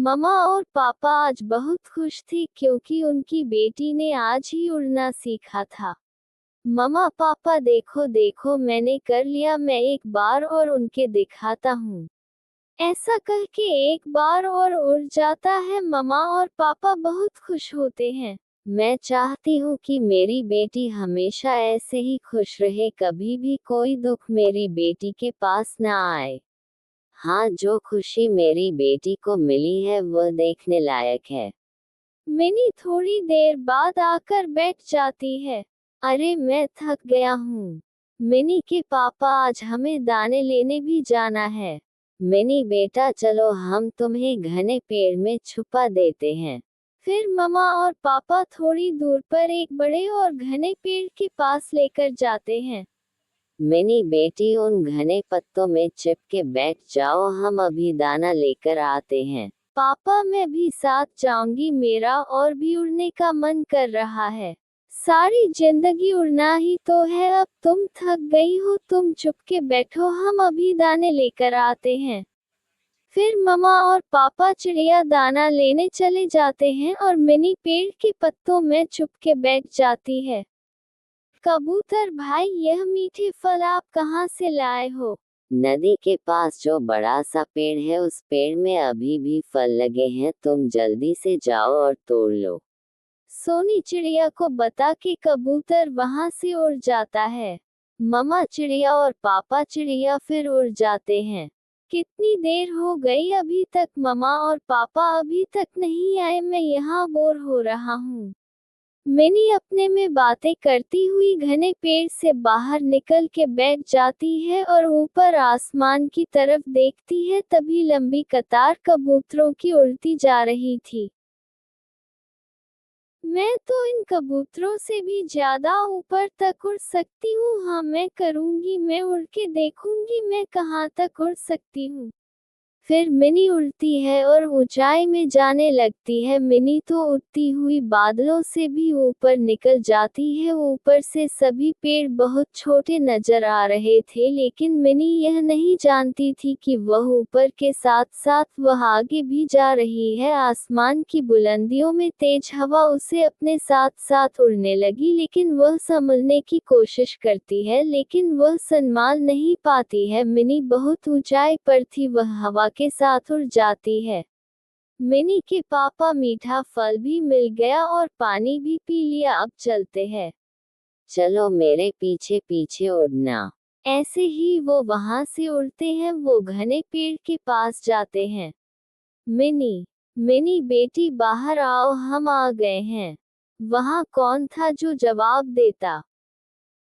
मम्मा और पापा आज बहुत खुश थे क्योंकि उनकी बेटी ने आज ही उड़ना सीखा था। मम्मा पापा देखो देखो मैंने कर लिया, मैं एक बार और उनके दिखाता हूँ। ऐसा कह के एक बार और उड़ जाता है। मम्मा और पापा बहुत खुश होते हैं। मैं चाहती हूँ कि मेरी बेटी हमेशा ऐसे ही खुश रहे, कभी भी कोई दुख मेरी बेटी के पास ना आए। हाँ, जो खुशी मेरी बेटी को मिली है वह देखने लायक है। मिनी थोड़ी देर बाद आकर बैठ जाती है। अरे मैं थक गया हूँ। मिनी के पापा आज हमें दाने लेने भी जाना है। मिनी बेटा चलो हम तुम्हें घने पेड़ में छुपा देते हैं। फिर मम्मा और पापा थोड़ी दूर पर एक बड़े और घने पेड़ के पास लेकर जाते हैं। मिनी बेटी उन घने पत्तों में छिप के बैठ जाओ, हम अभी दाना लेकर आते हैं। पापा मैं भी साथ जाऊंगी, मेरा और भी उड़ने का मन कर रहा है। सारी जिंदगी उड़ना ही तो है, अब तुम थक गई हो, तुम चुपके बैठो, हम अभी दाने लेकर आते हैं। फिर मम्मा और पापा चिड़िया दाना लेने चले जाते हैं और मिनी पेड़ के पत्तों में चुपके बैठ जाती है। कबूतर भाई, यह मीठे फल आप कहाँ से लाए हो? नदी के पास जो बड़ा सा पेड़ है उस पेड़ में अभी भी फल लगे हैं, तुम जल्दी से जाओ और तोड़ लो। सोनी चिड़िया को बता के कबूतर वहां से उड़ जाता है। मम्मा चिड़िया और पापा चिड़िया फिर उड़ जाते हैं। कितनी देर हो गई, अभी तक मम्मा और पापा अभी तक नहीं आए, मैं यहाँ बोर हो रहा हूँ। मिनी अपने में बातें करती हुई घने पेड़ से बाहर निकल के बैठ जाती है और ऊपर आसमान की तरफ देखती है। तभी लंबी कतार कबूतरों की उड़ती जा रही थी। मैं तो इन कबूतरों से भी ज्यादा ऊपर तक उड़ सकती हूँ। हाँ मैं करूँगी, मैं उड़ के देखूंगी मैं कहाँ तक उड़ सकती हूँ। फिर मिनी उड़ती है और ऊंचाई में जाने लगती है। मिनी तो उड़ती हुई बादलों से भी ऊपर निकल जाती है। ऊपर से सभी पेड़ बहुत छोटे नजर आ रहे थे, लेकिन मिनी यह नहीं जानती थी कि वह ऊपर के साथ साथ वह आगे भी जा रही है। आसमान की बुलंदियों में तेज हवा उसे अपने साथ साथ उड़ने लगी, लेकिन वह संभलने की कोशिश करती है, लेकिन वह संभाल नहीं पाती है। मिनी बहुत ऊंचाई पर थी, वह हवा के साथ उड़ जाती है। मिनी के पापा मीठा फल भी मिल गया और पानी भी पी लिया, अब चलते हैं। चलो मेरे पीछे पीछे उड़ना। ऐसे ही वो वहां से उड़ते हैं, वो घने पेड़ के पास जाते हैं। मिनी मिनी बेटी बाहर आओ, हम आ गए हैं। वहां कौन था जो जवाब देता?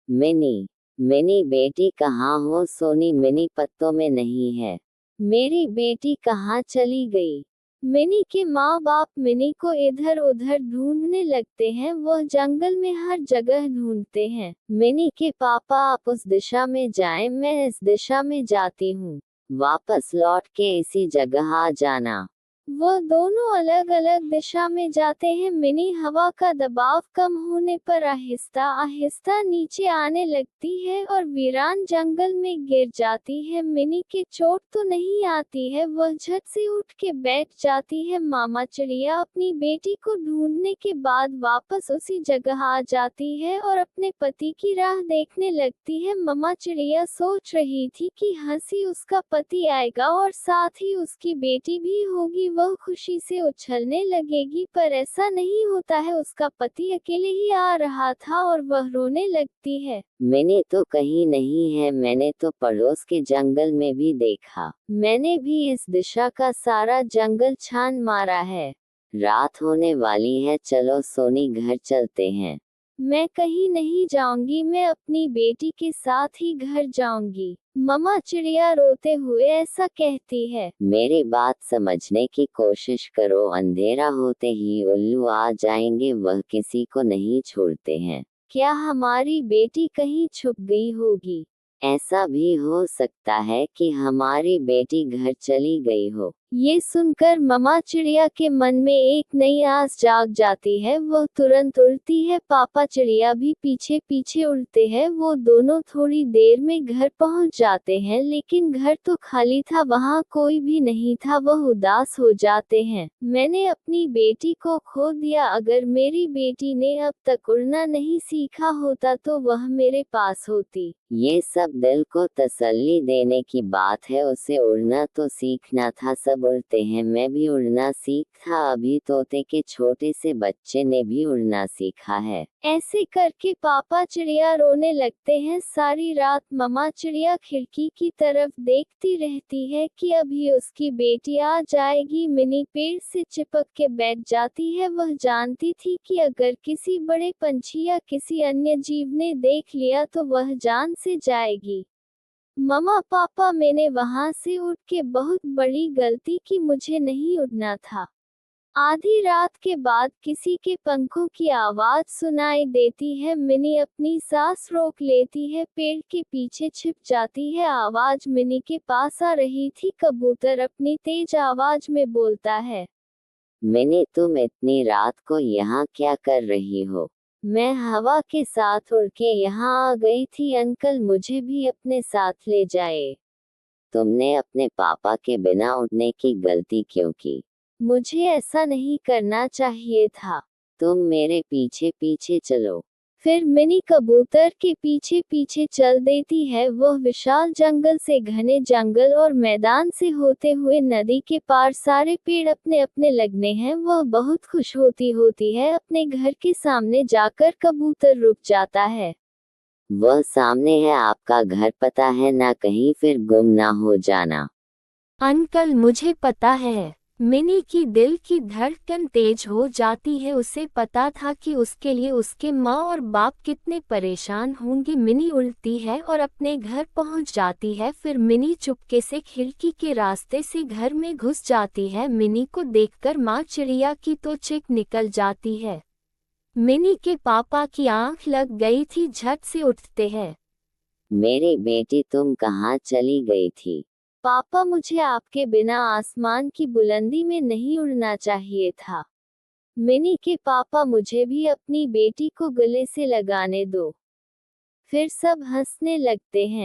मिनी मिनी बेटी कहाँ हो? सोनी मिनी पत्तों में नहीं है। मेरी बेटी कहाँ चली गई? मिनी के माँ बाप मिनी को इधर उधर ढूंढने लगते हैं, वह जंगल में हर जगह ढूंढते हैं। मिनी के पापा आप उस दिशा में जाएं, मैं इस दिशा में जाती हूँ। वापस लौट के इसी जगह आ जाना। वह दोनों अलग अलग दिशा में जाते हैं। मिनी हवा का दबाव कम होने पर आहिस्ता आहिस्ता नीचे आने लगती है और वीरान जंगल में गिर जाती है। मिनी की चोट तो नहीं आती है, वह झट से उठ के बैठ जाती है। मामा चिड़िया अपनी बेटी को ढूंढने के बाद वापस उसी जगह आ जाती है और अपने पति की राह देखने लगती है। मामा चिड़िया सोच रही थी कि हंसी उसका पति आएगा और साथ ही उसकी बेटी भी होगी, वह खुशी से उछलने लगेगी, पर ऐसा नहीं होता है। उसका पति अकेले ही आ रहा था और वह रोने लगती है। मैंने तो कहीं नहीं है, मैंने तो पड़ोस के जंगल में भी देखा। मैंने भी इस दिशा का सारा जंगल छान मारा है। रात होने वाली है, चलो सोनी घर चलते हैं। मैं कहीं नहीं जाऊंगी, मैं अपनी बेटी के साथ ही घर जाऊंगी। मम्मा चिड़िया रोते हुए ऐसा कहती है। मेरी बात समझने की कोशिश करो, अंधेरा होते ही उल्लू आ जाएंगे, वह किसी को नहीं छोड़ते हैं। क्या हमारी बेटी कहीं छुप गई होगी? ऐसा भी हो सकता है कि हमारी बेटी घर चली गई हो। ये सुनकर मम्मा चिड़िया के मन में एक नई आस जाग जाती है। वह तुरंत उड़ती है। पापा चिड़िया भी पीछे पीछे उड़ते हैं। वो दोनों थोड़ी देर में घर पहुंच जाते हैं, लेकिन घर तो खाली था, वहां कोई भी नहीं था। वह उदास हो जाते हैं। मैंने अपनी बेटी को खो दिया। अगर मेरी बेटी ने अब तक उड़ना नहीं सीखा होता तो वह मेरे पास होती। ये सब दिल को तसल्ली देने की बात है। उसे उड़ना तो सीखना था। सब उड़ते हैं, मैं भी उड़ना सीख था। अभी तोते के छोटे से बच्चे ने भी उड़ना सीखा है। ऐसे करके पापा चिड़िया रोने लगते हैं। सारी रात मम्मा चिड़िया खिड़की की तरफ देखती रहती है कि अभी उसकी बेटी आ जाएगी। मिनी पेड़ से चिपक के बैठ जाती है। वह जानती थी कि अगर किसी बड़े पंछी या किसी अन्य जीव ने देख लिया तो वह जान से जाएगी। मम्मा पापा, मैंने वहां से उठ के बहुत बड़ी गलती की। मुझे नहीं उड़ना था। आधी रात के बाद किसी के पंखों की आवाज सुनाई देती है। मिनी अपनी सांस रोक लेती है, पेड़ के पीछे छिप जाती है। आवाज मिनी के पास आ रही थी। कबूतर अपनी तेज आवाज में बोलता है, मिनी तुम इतनी रात को यहाँ क्या कर रही हो? मैं हवा के साथ उड़ के यहाँ आ गई थी। अंकल मुझे भी अपने साथ ले जाए। तुमने अपने पापा के बिना उड़ने की गलती क्यों की? मुझे ऐसा नहीं करना चाहिए था। तुम मेरे पीछे पीछे चलो। फिर मिनी कबूतर के पीछे पीछे चल देती है। वह विशाल जंगल से घने जंगल और मैदान से होते हुए नदी के पार। सारे पेड़ अपने अपने लगने हैं। वह बहुत खुश होती है। अपने घर के सामने जाकर कबूतर रुक जाता है। वह सामने है आपका घर, पता है ना? कहीं फिर गुम ना हो जाना। अंकल मुझे पता है। मिनी की दिल की धड़कन तेज हो जाती है। उसे पता था कि उसके लिए उसके माँ और बाप कितने परेशान होंगे। मिनी उड़ती है और अपने घर पहुंच जाती है। फिर मिनी चुपके से खिड़की के रास्ते से घर में घुस जाती है। मिनी को देखकर माँ चिड़िया की तो चीख निकल जाती है। मिनी के पापा की आंख लग गई थी। झट से उठते हैं। मेरी बेटी तुम कहाँ चली गई थी? पापा मुझे आपके बिना आसमान की बुलंदी में नहीं उड़ना चाहिए था। मिनी के पापा मुझे भी अपनी बेटी को गले से लगाने दो। फिर सब हंसने लगते हैं।